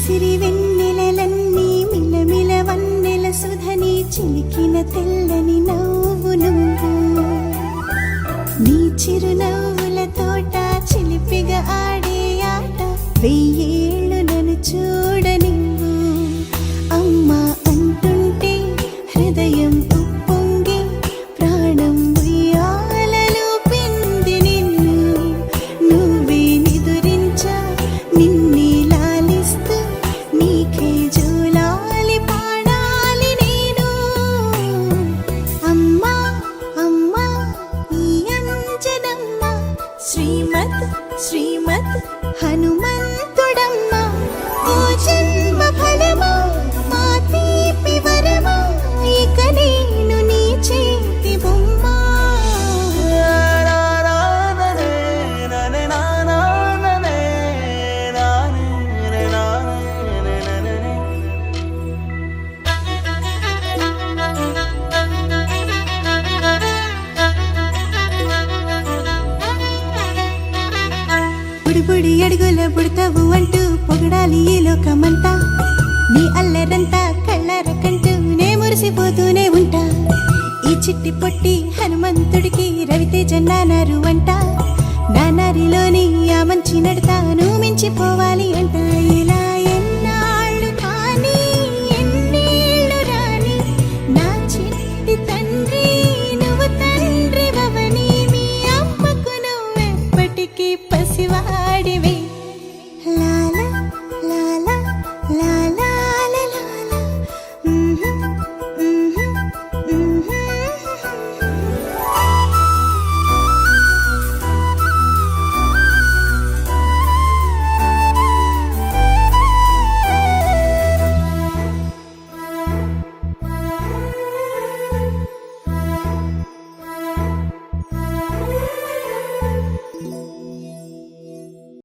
సిరి వెన్నెలలన్నీ మిలమిల వన్నెల సుధని చిలికిన తెల్లని నవ్వు నువ్వు నీ చిరునవ్వుల తోట చిలిపిగా ఆడే ఆట వెయ్యేళ్ళు నన్ను చూడనివ్వు అమ్మా అంటుంటే హృదయం ఉప్పొంగి ప్రాణం ఉయ్యాలలో పింది నిన్ను నువ్వే నిదురించా నిన్నే లాలిస్తూ నీకే జోలాలి పాడాలి నేను అమ్మా అమ్మా ఈ అంజనమ్మ శ్రీమత్ శ్రీమత్ హనుమంతుడమ్మ ఓ జన్మ ఫలమా మా తీపి వరమా ఇక నేను నీ చేతి బొమ్మ బుడి అడుగుల పుడతావు అంటూ పొగడాలి ఈ లోకమంతా నీ అల్లరంతా కళ్ళారకంటూ నే మురిసిపోతూనే ఉంటా ఈ చిట్టి పొట్టి హనుమంతుడికి రవితేజ నానారు అంట నానారిలోని ఆ మంచి నడతాను మించిపోవా